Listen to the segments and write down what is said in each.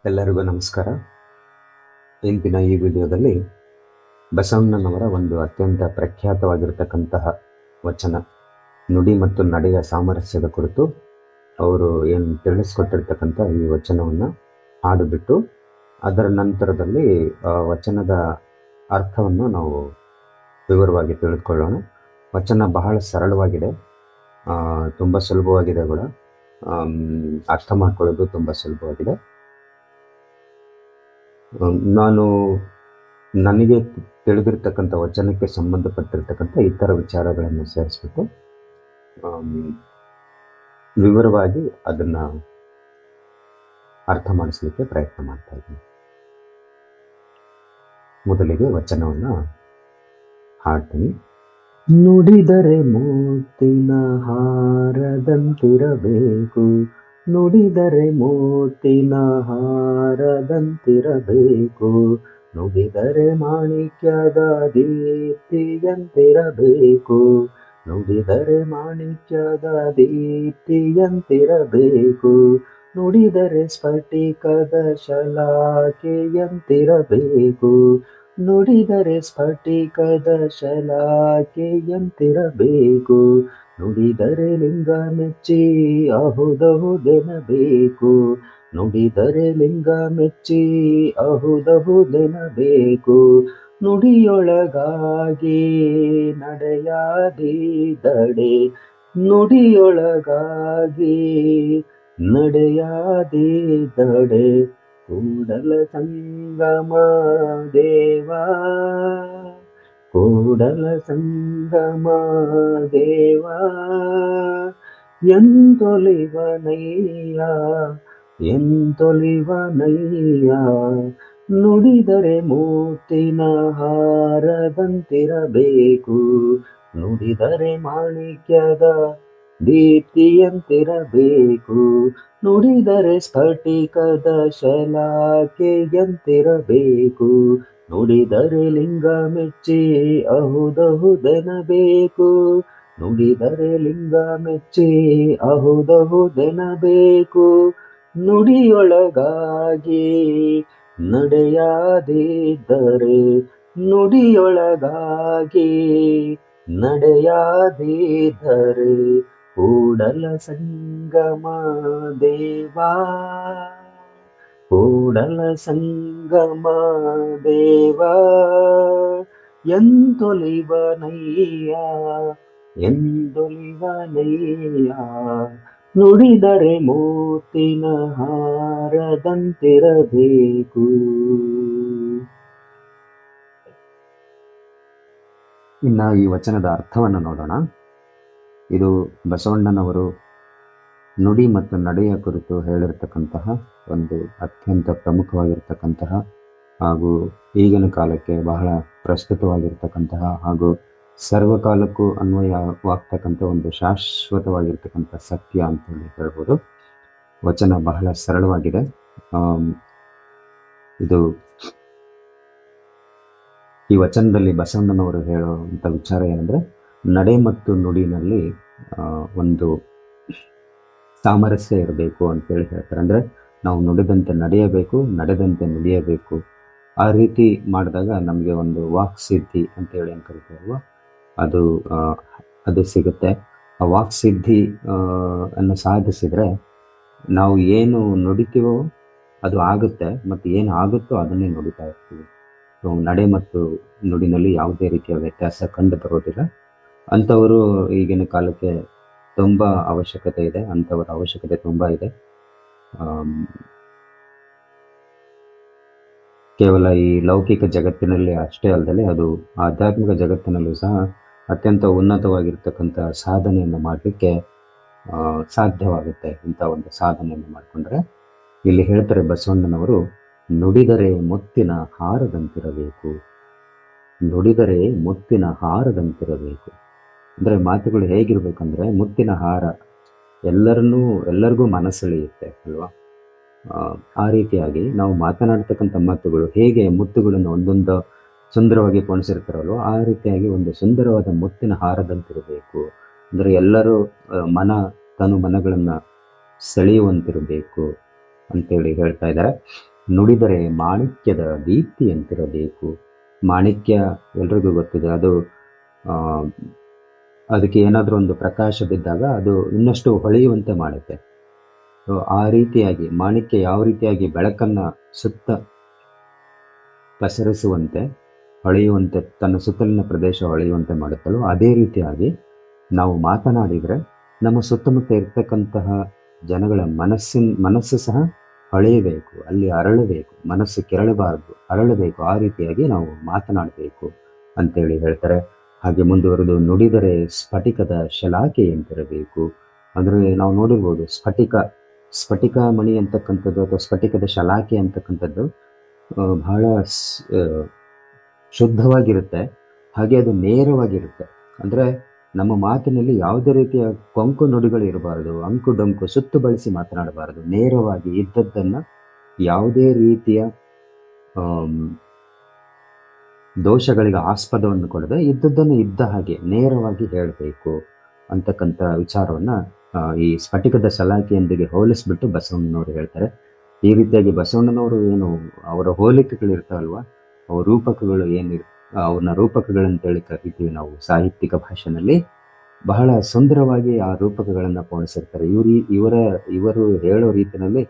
ಎಲ್ಲರಿಗೂ ನಮಸ್ಕಾರ. ಇಂದಿನ ಈ ವಿಡಿಯೋದಲ್ಲಿ ಬಸವಣ್ಣನವರ ಒಂದು ಅತ್ಯಂತ ಪ್ರಖ್ಯಾತವಾಗಿರತಕ್ಕಂತಹ ವಚನ ನುಡಿ ಮತ್ತು ನಡೆಯ ಸಾಮರಸ್ಯದ ಕುರಿತು ಅವರು ಏನು ತಿಳಿಸ್ಕೊಟ್ಟಿರ್ತಕ್ಕಂಥ ಈ ವಚನವನ್ನು ಹಾಡುಬಿಟ್ಟು ಅದರ ನಂತರದಲ್ಲಿ ವಚನದ ಅರ್ಥವನ್ನು ನಾವು ವಿವರವಾಗಿ ತಿಳಿದುಕೊಳ್ಳೋಣ. ವಚನ ಬಹಳ ಸರಳವಾಗಿದೆ, ತುಂಬ ಸುಲಭವಾಗಿದೆ ಕೂಡ, ಅರ್ಥ ಮಾಡ್ಕೊಳ್ಳೋದು ತುಂಬ ಸುಲಭವಾಗಿದೆ. ನಾನು ನನಗೆ ತಿಳಿದಿರ್ತಕ್ಕಂಥ ವಚನಕ್ಕೆ ಸಂಬಂಧಪಟ್ಟಿರ್ತಕ್ಕಂಥ ಇತರ ವಿಚಾರಗಳನ್ನು ಸೇರಿಸ್ಬಿಟ್ಟು ವಿವರವಾಗಿ ಅದನ್ನು ಅರ್ಥ ಮಾಡಿಸ್ಲಿಕ್ಕೆ ಪ್ರಯತ್ನ ಮಾಡ್ತಾ ಇದ್ದೀನಿ. ಮೊದಲಿಗೆ ವಚನವನ್ನು ಹಾಡ್ತೀನಿ. ನುಡಿದರೆ ಮುತ್ತಿನ ಹಾರದಂತಿರಬೇಕು, ನುಡಿದರೆ ಮುತ್ತಿನ ಹಾರದಂತಿರಬೇಕು, ನುಡಿದರೆ ಮಾಣಿಕ್ಯದ ದೀಪ್ತಿಯಂತಿರಬೇಕು, ನುಡಿದರೆ ಮಾಣಿಕ್ಯದ ದೀಪ್ತಿಯಂತಿರಬೇಕು, ನುಡಿದರೆ ಸ್ಫಟಿಕದ ಶಲಾಕೆಯಂತಿರಬೇಕು, ನುಡಿದರೆ ಸ್ಫಟಿಕದ ಶಲಾಕೆಯಂತಿರಬೇಕು, ನುಡಿದರೆ ಲಿಂಗ ಮೆಚ್ಚಿ ಅಹುದಹುದೆನಬೇಕು, ನುಡಿದರೆ ಲಿಂಗ ಮೆಚ್ಚಿ ಅಹುದಹುದೆನಬೇಕು, ನುಡಿಯೊಳಗಾಗಿ ನಡೆಯಾದಿದಡೆ, ನುಡಿಯೊಳಗಾಗಿ ನಡೆಯಾದಿದಡೆ, ಕೂಡಲ ಸಂಗಮ ದೇವಾ, ಕೂಡಲ ಸಂಗಮ ದೇವಾ, ಎಂತೊಲಿವನಯ್ಯ ಎಂತೊಲಿವನಯ್ಯ, ನುಡಿದರೆ ಮುತ್ತಿನ ಹಾರದಂತಿರಬೇಕು, ನುಡಿದರೆ ಮಾಣಿಕ್ಯದ ದೀಪ್ತಿಯಂತಿರಬೇಕು, ನುಡಿದರೆ ಸ್ಫಟಿಕದ ಶಲಾಕೆಯಂತಿರಬೇಕು, ನುಡಿದರೆ ಲಿಂಗ ಮೆಚ್ಚಿ ಅಹುದಹುದೆನಬೇಕು, ನುಡಿದರೆ ಲಿಂಗ ಮೆಚ್ಚಿ ಅಹುದಹುದೆನಬೇಕು, ನುಡಿಯೊಳಗಾಗಿ ನಡೆಯಾದಿದ್ದರೆ, ನುಡಿಯೊಳಗಾಗಿ ನಡೆಯಾದಿದ್ದರೆ, ಕೂಡಲ ಸಂಗಮ ದೇವಾ, ಕೂಡಲ ಸಂಗಮ ದೇವಾ, ಎಂತೊಲಿವನಯ್ಯ ಎಂದೊಲಿವನಯ್ಯ, ನುಡಿದರೆ ಮುತ್ತಿನ ಹಾರದಂತಿರಬೇಕು. ಇನ್ನು ಈ ವಚನದ ಅರ್ಥವನ್ನು ನೋಡೋಣ. ಇದು ಬಸವಣ್ಣನವರು ನುಡಿ ಮತ್ತು ನಡೆಯ ಕುರಿತು ಹೇಳಿರ್ತಕ್ಕಂತಹ ಒಂದು ಅತ್ಯಂತ ಪ್ರಮುಖವಾಗಿರ್ತಕ್ಕಂತಹ ಹಾಗೂ ಈಗಿನ ಕಾಲಕ್ಕೆ ಬಹಳ ಪ್ರಸ್ತುತವಾಗಿರ್ತಕ್ಕಂತಹ ಹಾಗೂ ಸರ್ವಕಾಲಕ್ಕೂ ಅನ್ವಯವಾಗ್ತಕ್ಕಂಥ ಒಂದು ಶಾಶ್ವತವಾಗಿರ್ತಕ್ಕಂಥ ಸತ್ಯ ಅಂತೇಳಿ ಹೇಳ್ಬೋದು. ವಚನ ಬಹಳ ಸರಳವಾಗಿದೆ. ಇದು ಈ ವಚನದಲ್ಲಿ ಬಸವಣ್ಣನವರು ಹೇಳುವಂಥ ವಿಚಾರ ಏನಂದ್ರೆ, ನಡೆ ಮತ್ತು ನುಡಿನಲ್ಲಿ ಒಂದು ಸಾಮರಸ್ಯ ಇರಬೇಕು ಅಂತೇಳಿ ಹೇಳ್ತಾರೆ. ಅಂದ್ರೆ ನಾವು ನುಡಿದಂತೆ ನಡೆಯಬೇಕು, ನಡೆದಂತೆ ನುಡಿಯಬೇಕು. ಆ ರೀತಿ ಮಾಡಿದಾಗ ನಮಗೆ ಒಂದು ವಾಕ್ ಸಿದ್ಧಿ ಅಂತೇಳಿ ಏನು ಕರಿತಾರಲ್ವ, ಅದು ಸಿಗುತ್ತೆ. ಆ ವಾಕ್ ಸಿದ್ಧಿ ಅನ್ನು ಸಾಧಿಸಿದ್ರೆ ನಾವು ಏನು ನುಡಿತೀವೋ ಅದು ಆಗುತ್ತೆ, ಮತ್ತು ಏನು ಆಗುತ್ತೋ ಅದನ್ನೇ ನುಡಿತಾ ಇರ್ತೀವಿ. ನಡೆ ಮತ್ತು ನುಡಿನಲ್ಲಿ ಯಾವುದೇ ರೀತಿಯ ವ್ಯತ್ಯಾಸ ಕಂಡು ಬರೋದಿಲ್ಲ. ಅಂಥವರು ಈಗಿನ ಕಾಲಕ್ಕೆ ತುಂಬ ಅವಶ್ಯಕತೆ ಇದೆ, ಅಂಥವರ ಅವಶ್ಯಕತೆ ತುಂಬ ಇದೆ. ಕೇವಲ ಈ ಲೌಕಿಕ ಜಗತ್ತಿನಲ್ಲಿ ಅಷ್ಟೇ ಅಲ್ಲದೆ ಅದು ಆಧ್ಯಾತ್ಮಿಕ ಜಗತ್ತಿನಲ್ಲೂ ಸಹ ಅತ್ಯಂತ ಉನ್ನತವಾಗಿರ್ತಕ್ಕಂಥ ಸಾಧನೆಯನ್ನು ಮಾಡಲಿಕ್ಕೆ ಸಾಧ್ಯವಾಗುತ್ತೆ. ಇಂಥ ಒಂದು ಸಾಧನೆಯನ್ನು ಮಾಡಿಕೊಂಡ್ರೆ ಇಲ್ಲಿ ಹೇಳ್ತಾರೆ ಬಸವಣ್ಣನವರು, ನುಡಿದರೆ ಮುತ್ತಿನ ಹಾರದಂತಿರಬೇಕು, ನುಡಿದರೆ ಮುತ್ತಿನ ಹಾರದಂತಿರಬೇಕು. ಅಂದರೆ ಮಾತುಗಳು ಹೇಗಿರ್ಬೇಕಂದ್ರೆ ಮುತ್ತಿನ ಹಾರ, ಎಲ್ಲರಿಗೂ ಮನಸ್ಸೆಳೆಯುತ್ತೆ ಅಲ್ವಾ. ಆ ರೀತಿಯಾಗಿ ನಾವು ಮಾತನಾಡ್ತಕ್ಕಂಥ ಮಾತುಗಳು ಹೇಗೆ ಮುತ್ತುಗಳನ್ನು ಒಂದೊಂದು ಸುಂದರವಾಗಿ ಪೋಣಿಸಿರ್ತಾರಲ್ವ, ಆ ರೀತಿಯಾಗಿ ಒಂದು ಸುಂದರವಾದ ಮುತ್ತಿನ ಹಾರದಂತಿರಬೇಕು. ಅಂದರೆ ಎಲ್ಲರೂ ತನು ಮನಗಳನ್ನು ಸೆಳೆಯುವಂತಿರಬೇಕು ಅಂತೇಳಿ ಹೇಳ್ತಾ ಇದ್ದಾರೆ. ನುಡಿದರೆ ಮಾಣಿಕ್ಯದ ದೀಪ್ತಿಯಂತಿರಬೇಕು. ಮಾಣಿಕ್ಯ ಎಲ್ರಿಗೂ ಗೊತ್ತಿದೆ, ಅದು ಅದಕ್ಕೆ ಏನಾದರೂ ಒಂದು ಪ್ರಕಾಶ ಬಿದ್ದಾಗ ಅದು ಇನ್ನಷ್ಟು ಹೊಳೆಯುವಂತೆ ಮಾಡುತ್ತೆ. ಆ ರೀತಿಯಾಗಿ ಮಾಣಿಕ್ಯ ಯಾವ ರೀತಿಯಾಗಿ ಬೆಳಕನ್ನು ಸುತ್ತ ಪಸರಿಸುವಂತೆ, ಹೊಳೆಯುವಂತೆ, ತನ್ನ ಸುತ್ತಲಿನ ಪ್ರದೇಶ ಹೊಳೆಯುವಂತೆ ಮಾಡುತ್ತಲೋ ಅದೇ ರೀತಿಯಾಗಿ ನಾವು ಮಾತನಾಡಿದರೆ ನಮ್ಮ ಸುತ್ತಮುತ್ತ ಇರ್ತಕ್ಕಂತಹ ಜನಗಳ ಮನಸ್ಸು ಸಹ ಹೊಳೆಯಬೇಕು, ಅಲ್ಲಿ ಅರಳಬೇಕು, ಮನಸ್ಸು ಕೆರಳಬಾರದು, ಅರಳಬೇಕು. ಆ ರೀತಿಯಾಗಿ ನಾವು ಮಾತನಾಡಬೇಕು ಅಂತೇಳಿ ಹೇಳ್ತಾರೆ. ಹಾಗೆ ಮುಂದುವರೆದು ನುಡಿದರೆ ಸ್ಫಟಿಕದ ಶಲಾಖೆಯಂತಿರಬೇಕು. ಅಂದರೆ ನಾವು ನೋಡಿರ್ಬೋದು, ಸ್ಫಟಿಕ ಮಣಿ ಅಂತಕ್ಕಂಥದ್ದು ಅಥವಾ ಸ್ಫಟಿಕದ ಶಲಾಖೆ ಅಂತಕ್ಕಂಥದ್ದು ಬಹಳ ಶುದ್ಧವಾಗಿರುತ್ತೆ, ಹಾಗೆ ಅದು ನೇರವಾಗಿರುತ್ತೆ. ಅಂದರೆ ನಮ್ಮ ಮಾತಿನಲ್ಲಿ ಯಾವುದೇ ರೀತಿಯ ಕೊಂಕು ನುಡಿಗಳು ಇರಬಾರದು, ಅಂಕು ಡೊಂಕು ಸುತ್ತು ಬಳಸಿ ಮಾತನಾಡಬಾರದು. ನೇರವಾಗಿ ಇದ್ದದ್ದನ್ನು, ಯಾವುದೇ ರೀತಿಯ ದೋಷಗಳಿಗೆ ಆಸ್ಪದವನ್ನು ಕೊಡದೆ ಇದ್ದದ್ದನ್ನು ಇದ್ದ ಹಾಗೆ ನೇರವಾಗಿ ಹೇಳಬೇಕು ಅಂತಕ್ಕಂಥ ವಿಚಾರವನ್ನು ಈ ಸ್ಫಟಿಕದ ಸಲಾಖೆಯೊಂದಿಗೆ ಹೋಲಿಸ್ಬಿಟ್ಟು ಬಸವಣ್ಣನವರು ಹೇಳ್ತಾರೆ. ಈ ರೀತಿಯಾಗಿ ಬಸವಣ್ಣನವರು ಏನು ಅವರ ಹೋಲಿಕೆಗಳಿರ್ತಾವಲ್ವ, ಅವ ರೂಪಕಗಳು ಅವನ್ನ ರೂಪಕಗಳಂತೇಳಿ ಕರಿತೀವಿ ನಾವು ಸಾಹಿತ್ಯಿಕ ಭಾಷೆನಲ್ಲಿ. ಬಹಳ ಸುಂದರವಾಗಿ ಆ ರೂಪಕಗಳನ್ನು ಪೋಣಿಸಿರ್ತಾರೆ. ಇವರು ಹೇಳೋ ರೀತಿಯಲ್ಲಿ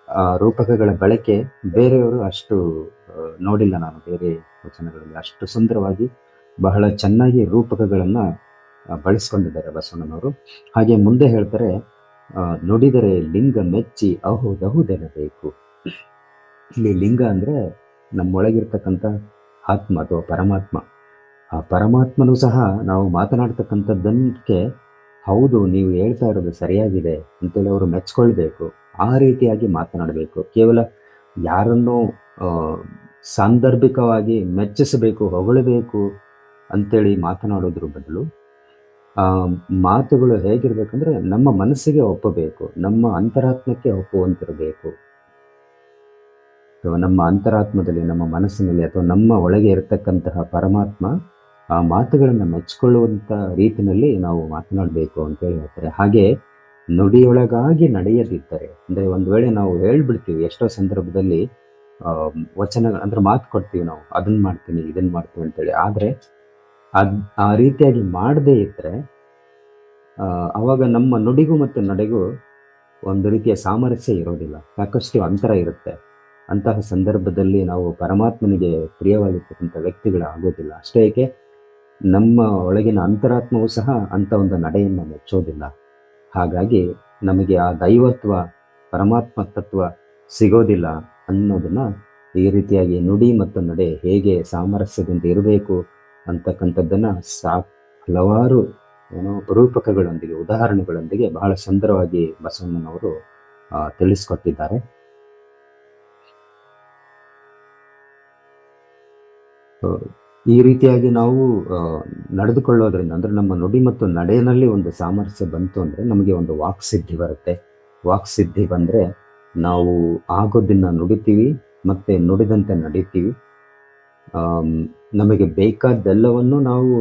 ಆ ರೂಪಕಗಳ ಬಳಕೆ ಬೇರೆಯವರು ಅಷ್ಟು ನೋಡಿಲ್ಲ. ನಾನು ಬೇರೆ ವಚನಗಳಲ್ಲಿ ಅಷ್ಟು ಸುಂದರವಾಗಿ ಬಹಳ ಚೆನ್ನಾಗಿ ರೂಪಕಗಳನ್ನು ಬಳಸ್ಕೊಂಡಿದ್ದಾರೆ ಬಸವಣ್ಣನವರು. ಹಾಗೆ ಮುಂದೆ ಹೇಳ್ತಾರೆ, ನುಡಿದರೆ ಲಿಂಗ ಮೆಚ್ಚಿ ಅಹುದಹುದೆನಬೇಕು. ಇಲ್ಲಿ ಲಿಂಗ ಅಂದರೆ ನಮ್ಮೊಳಗಿರ್ತಕ್ಕಂಥ ಆತ್ಮ ಅಥವಾ ಪರಮಾತ್ಮ. ಆ ಪರಮಾತ್ಮನೂ ಸಹ ನಾವು ಮಾತನಾಡ್ತಕ್ಕಂಥದ್ದಕ್ಕೆ ಹೌದು, ನೀವು ಹೇಳ್ತಾ ಇರೋದು ಸರಿಯಾಗಿದೆ ಅಂತೇಳಿ ಅವರು ಮೆಚ್ಕೊಳ್ಬೇಕು. ಆ ರೀತಿಯಾಗಿ ಮಾತನಾಡಬೇಕು. ಕೇವಲ ಯಾರನ್ನೂ ಸಾಂದರ್ಭಿಕವಾಗಿ ಮೆಚ್ಚಿಸಬೇಕು, ಹೊಗಳಬೇಕು ಅಂತೇಳಿ ಮಾತನಾಡೋದ್ರ ಬದಲು ಮಾತುಗಳು ಹೇಗಿರ್ಬೇಕಂದ್ರೆ ನಮ್ಮ ಮನಸ್ಸಿಗೆ ಒಪ್ಪಬೇಕು, ನಮ್ಮ ಅಂತರಾತ್ಮಕ್ಕೆ ಒಪ್ಪುವಂತಿರಬೇಕು. ನಮ್ಮ ಅಂತರಾತ್ಮದಲ್ಲಿ, ನಮ್ಮ ಮನಸ್ಸಿನಲ್ಲಿ ಅಥವಾ ನಮ್ಮ ಒಳಗೆ ಇರತಕ್ಕಂತಹ ಪರಮಾತ್ಮ ಆ ಮಾತುಗಳನ್ನು ಮೆಚ್ಚಿಕೊಳ್ಳುವಂಥ ರೀತಿಯಲ್ಲಿ ನಾವು ಮಾತನಾಡಬೇಕು ಅಂತೇಳಿ ಹೇಳ್ತಾರೆ. ಹಾಗೆ ನುಡಿಯೊಳಗಾಗಿ ನಡೆಯದಿದ್ದರೆ, ಅಂದರೆ ಒಂದು ವೇಳೆ ನಾವು ಹೇಳ್ಬಿಡ್ತೀವಿ, ಎಷ್ಟೋ ಸಂದರ್ಭದಲ್ಲಿ ವಚನ ಅಂದ್ರೆ ಮಾತು ಕೊಡ್ತೀವಿ ನಾವು, ಅದನ್ನ ಮಾಡ್ತೀನಿ ಇದನ್ನ ಮಾಡ್ತೀವಿ ಅಂತೇಳಿ. ಆದರೆ ಆ ರೀತಿಯಾಗಿ ಮಾಡದೇ ಇದ್ರೆ ಅವಾಗ ನಮ್ಮ ನುಡಿಗೂ ಮತ್ತು ನಡೆಗೂ ಒಂದು ರೀತಿಯ ಸಾಮರಸ್ಯ ಇರೋದಿಲ್ಲ, ಸಾಕಷ್ಟು ಅಂತರ ಇರುತ್ತೆ. ಅಂತಹ ಸಂದರ್ಭದಲ್ಲಿ ನಾವು ಪರಮಾತ್ಮನಿಗೆ ಪ್ರಿಯವಾಗಿರ್ತಕ್ಕಂಥ ವ್ಯಕ್ತಿಗಳಾಗೋದಿಲ್ಲ. ಅಷ್ಟೇ ಏಕೆ, ನಮ್ಮ ಒಳಗಿನ ಅಂತರಾತ್ಮವೂ ಸಹ ಅಂಥ ಒಂದು ನಡೆಯನ್ನು ಮೆಚ್ಚೋದಿಲ್ಲ. ಹಾಗಾಗಿ ನಮಗೆ ಆ ದೈವತ್ವ, ಪರಮಾತ್ಮ ತತ್ವ ಸಿಗೋದಿಲ್ಲ ಅನ್ನೋದನ್ನ ಈ ರೀತಿಯಾಗಿ ನುಡಿ ಮತ್ತು ನಡೆ ಹೇಗೆ ಸಾಮರಸ್ಯದಿಂದ ಇರಬೇಕು ಅಂತಕ್ಕಂಥದ್ದನ್ನ ಹಲವಾರು ರೂಪಕಗಳೊಂದಿಗೆ, ಉದಾಹರಣೆಗಳೊಂದಿಗೆ ಬಹಳ ಸುಂದರವಾಗಿ ಬಸವಣ್ಣನವರು ತಿಳಿಸ್ಕೊಟ್ಟಿದ್ದಾರೆ. ಈ ರೀತಿಯಾಗಿ ನಾವು ನಡೆದುಕೊಳ್ಳೋದ್ರಿಂದ, ಅಂದ್ರೆ ನಮ್ಮ ನುಡಿ ಮತ್ತು ನಡೆಯಲ್ಲಿ ಒಂದು ಸಾಮರಸ್ಯ ಬಂತು ಅಂದ್ರೆ ನಮಗೆ ಒಂದು ವಾಕ್ಸಿದ್ಧಿ ಬರುತ್ತೆ. ವಾಕ್ಸಿದ್ಧಿ ಬಂದ್ರೆ ನಾವು ಆಗೋದನ್ನ ನುಡಿತೀವಿ ಮತ್ತೆ ನುಡಿದಂತೆ ನಡೀತೀವಿ. ನಮಗೆ ಬೇಕಾದ್ದೆಲ್ಲವನ್ನು ನಾವು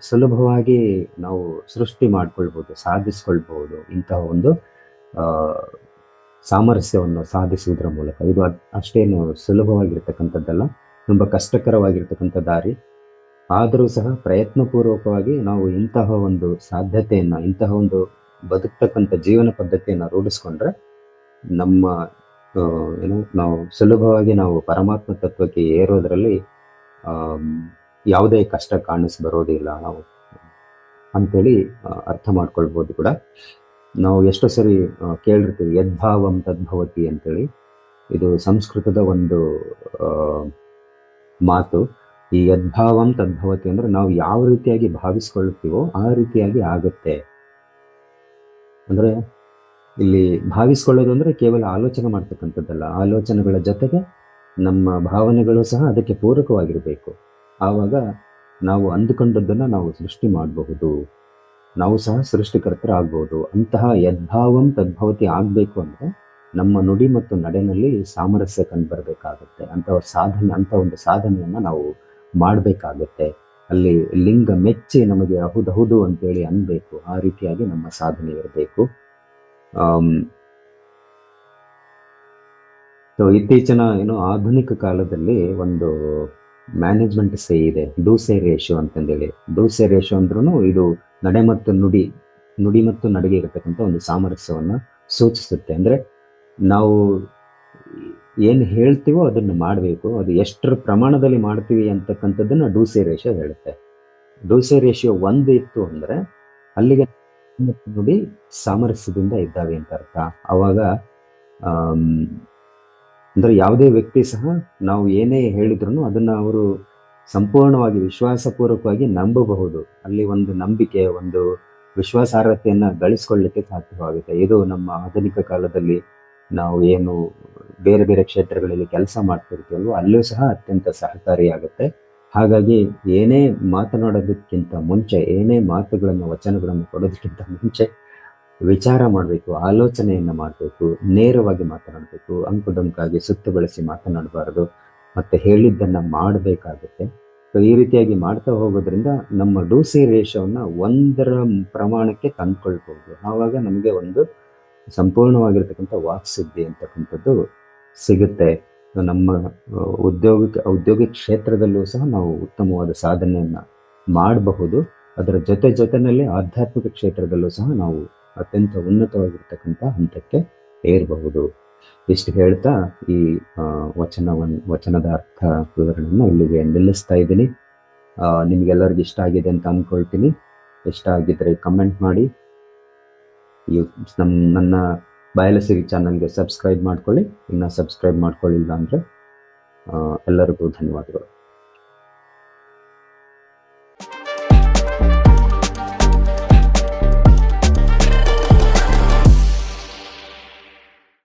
ಸುಲಭವಾಗಿ ನಾವು ಸೃಷ್ಟಿ ಮಾಡ್ಕೊಳ್ಬೋದು, ಸಾಧಿಸ್ಕೊಳ್ಬಹುದು. ಇಂತಹ ಒಂದು ಸಾಮರಸ್ಯವನ್ನು ಸಾಧಿಸುವುದರ ಮೂಲಕ. ಇದು ಅಷ್ಟೇನು ಸುಲಭವಾಗಿರ್ತಕ್ಕಂಥದ್ದಲ್ಲ, ತುಂಬ ಕಷ್ಟಕರವಾಗಿರ್ತಕ್ಕಂಥ ದಾರಿ. ಆದರೂ ಸಹ ಪ್ರಯತ್ನಪೂರ್ವಕವಾಗಿ ನಾವು ಇಂತಹ ಒಂದು ಸಾಧ್ಯತೆಯನ್ನು, ಇಂತಹ ಒಂದು ಬದುಕ್ತಕ್ಕಂಥ ಜೀವನ ಪದ್ಧತಿಯನ್ನು ರೂಢಿಸ್ಕೊಂಡ್ರೆ ನಮ್ಮ ನಾವು ಸುಲಭವಾಗಿ ನಾವು ಪರಮಾತ್ಮ ತತ್ವಕ್ಕೆ ಏರೋದ್ರಲ್ಲಿ ಯಾವುದೇ ಕಷ್ಟ ಬರೋದಿಲ್ಲ ನಾವು ಅಂತೇಳಿ ಅರ್ಥ ಮಾಡ್ಕೊಳ್ಬೋದು ಕೂಡ. ನಾವು ಎಷ್ಟೋ ಸರಿ ಕೇಳಿರ್ತೀವಿ, ಯದ್ಭಾವಂ ತದ್ಭವತಿ ಅಂತೇಳಿ. ಇದು ಸಂಸ್ಕೃತದ ಒಂದು ಮಾತು. ಈ ಯದ್ಭಾವಂ ತದ್ಭವತಿ ಅಂದ್ರೆ ನಾವು ಯಾವ ರೀತಿಯಾಗಿ ಭಾವಿಸ್ಕೊಳ್ತೀವೋ ಆ ರೀತಿಯಾಗಿ ಆಗುತ್ತೆ. ಅಂದ್ರೆ ಇಲ್ಲಿ ಭಾವಿಸ್ಕೊಳ್ಳೋದು ಅಂದ್ರೆ ಕೇವಲ ಆಲೋಚನೆ ಮಾಡ್ತಕ್ಕಂಥದ್ದಲ್ಲ, ಆಲೋಚನೆಗಳ ಜೊತೆಗೆ ನಮ್ಮ ಭಾವನೆಗಳು ಸಹ ಅದಕ್ಕೆ ಪೂರಕವಾಗಿರಬೇಕು. ಆವಾಗ ನಾವು ಅಂದುಕೊಂಡದ್ದನ್ನ ನಾವು ಸೃಷ್ಟಿ ಮಾಡಬಹುದು, ನಾವು ಸಹ ಸೃಷ್ಟಿಕರ್ತರಾಗಬಹುದು. ಅಂತಹ ಯದ್ಭಾವಂ ತದ್ಭವತಿ ಆಗ್ಬೇಕು ಅಂದ್ರೆ ನಮ್ಮ ನುಡಿ ಮತ್ತು ನಡೆನಲ್ಲಿ ಸಾಮರಸ್ಯ ಕಂಡು ಬರಬೇಕಾಗುತ್ತೆ. ಅಂತ ಒಂದು ಸಾಧನೆಯನ್ನ ನಾವು ಮಾಡಬೇಕಾಗತ್ತೆ. ಅಲ್ಲಿ ಲಿಂಗ ಮೆಚ್ಚಿ ನಮಗೆ ಹೌದೌದು ಅಂತೇಳಿ ಅನ್ಬೇಕು. ಆ ರೀತಿಯಾಗಿ ನಮ್ಮ ಸಾಧನೆ ಇರಬೇಕು. ಸೊ ಇತ್ತೀಚಿನ ಆಧುನಿಕ ಕಾಲದಲ್ಲಿ ಒಂದು ಮ್ಯಾನೇಜ್ಮೆಂಟ್ ಸೇ ಇದೆ, ಡೂಸೆ ರೇಷಿಯೋ ಅಂತಂದೇಳಿ. ಡೂಸೆ ರೇಷಿಯೋ ಅಂದ್ರೂ ಇದು ನಡೆ ಮತ್ತು ನುಡಿ ಮತ್ತು ನಡೆಗೆ ಇರತಕ್ಕಂಥ ಒಂದು ಸಾಮರಸ್ಯವನ್ನ ಸೂಚಿಸುತ್ತೆ. ಅಂದ್ರೆ ನಾವು ಏನು ಹೇಳ್ತೀವೋ ಅದನ್ನು ಮಾಡಬೇಕು, ಅದು ಎಷ್ಟರ ಪ್ರಮಾಣದಲ್ಲಿ ಮಾಡ್ತೀವಿ ಅಂತಕ್ಕಂಥದ್ದನ್ನ ಡೂಸೆ ರೇಷಿಯೋ ಹೇಳುತ್ತೆ. ಡೂಸೆ ರೇಷಿಯೋ 1 ಇತ್ತು ಅಂದ್ರೆ ಅಲ್ಲಿಗೆ ನುಡಿ ಸಾಮರಸ್ಯದಿಂದ ಇದ್ದಾವೆ ಅಂತ ಅರ್ಥ. ಅವಾಗ ಅಂದ್ರೆ ಯಾವುದೇ ವ್ಯಕ್ತಿ ಸಹ ನಾವು ಏನೇ ಹೇಳಿದ್ರು ಅದನ್ನ ಅವರು ಸಂಪೂರ್ಣವಾಗಿ ವಿಶ್ವಾಸಪೂರ್ವಕವಾಗಿ ನಂಬಬಹುದು. ಅಲ್ಲಿ ಒಂದು ನಂಬಿಕೆ, ಒಂದು ವಿಶ್ವಾಸಾರ್ಹತೆಯನ್ನ ಗಳಿಸ್ಕೊಳ್ಳಿಕ್ಕೆ ಸಾಧ್ಯವಾಗುತ್ತೆ. ಇದು ನಮ್ಮ ಆಧುನಿಕ ಕಾಲದಲ್ಲಿ ನಾವು ಏನು ಬೇರೆ ಬೇರೆ ಕ್ಷೇತ್ರಗಳಲ್ಲಿ ಕೆಲಸ ಮಾಡ್ತಿರ್ತೀವಲ್ವೋ ಅಲ್ಲೂ ಸಹ ಅತ್ಯಂತ ಸಹಕಾರಿಯಾಗುತ್ತೆ. ಹಾಗಾಗಿ ಏನೇ ಮಾತನಾಡೋದಕ್ಕಿಂತ ಮುಂಚೆ, ಏನೇ ಮಾತುಗಳನ್ನು ವಚನಗಳನ್ನು ಕೊಡೋದಕ್ಕಿಂತ ಮುಂಚೆ ವಿಚಾರ ಮಾಡಬೇಕು, ಆಲೋಚನೆಯನ್ನ ಮಾಡಬೇಕು, ನೇರವಾಗಿ ಮಾತನಾಡಬೇಕು, ಅಂಕುಡೊಂಕಾಗಿ ಸುತ್ತು ಬಳಸಿ ಮಾತನಾಡಬಾರದು, ಮತ್ತೆ ಹೇಳಿದ್ದನ್ನ ಮಾಡಬೇಕಾಗುತ್ತೆ. ಸೊ ಈ ರೀತಿಯಾಗಿ ಮಾಡ್ತಾ ಹೋಗೋದ್ರಿಂದ ನಮ್ಮ ಡೂಸಿ ರೇಷವನ್ನ 1ರ ಪ್ರಮಾಣಕ್ಕೆ ತಂದ್ಕೊಳ್ಬಹುದು. ಆವಾಗ ನಮಗೆ ಒಂದು ಸಂಪೂರ್ಣವಾಗಿರ್ತಕ್ಕಂಥ ವಾಕ್ಸಿದ್ಧಿ ಅಂತಕ್ಕಂಥದ್ದು ಸಿಗುತ್ತೆ. ನಮ್ಮ ಉದ್ಯೋಗ ಕ್ಷೇತ್ರದಲ್ಲೂ ಸಹ ನಾವು ಉತ್ತಮವಾದ ಸಾಧನೆಯನ್ನ ಮಾಡಬಹುದು. ಅದರ ಜೊತೆನಲ್ಲಿ ಆಧ್ಯಾತ್ಮಿಕ ಕ್ಷೇತ್ರದಲ್ಲೂ ಸಹ ನಾವು ಅತ್ಯಂತ ಉನ್ನತವಾಗಿರ್ತಕ್ಕಂಥ ಹಂತಕ್ಕೆ ಏರಬಹುದು. ಇಷ್ಟು ಹೇಳ್ತಾ ಈ ವಚನದ ಅರ್ಥ ವಿವರಣೆಯನ್ನು ಇಲ್ಲಿಗೆ ನಿಲ್ಲಿಸ್ತಾ ಇದ್ದೀನಿ. ನಿಮ್ಗೆಲ್ಲರಿಗೂ ಇಷ್ಟ ಆಗಿದೆ ಅಂತ ಅಂದ್ಕೊಳ್ತೀನಿ. ಇಷ್ಟ ಆಗಿದ್ರೆ ಕಮೆಂಟ್ ಮಾಡಿ. ನನ್ನ ಬಯಲುಸಿರಿ ಚಾನಲ್ಗೆ ಸಬ್ಸ್ಕ್ರೈಬ್ ಮಾಡ್ಕೊಳ್ಳಿ. ಇನ್ನು ಸಬ್ಸ್ಕ್ರೈಬ್ ಮಾಡ್ಕೊಳ್ಳಿಲ್ಲ ಅಂದ್ರೆ ಎಲ್ಲರಿಗೂ ಧನ್ಯವಾದಗಳು.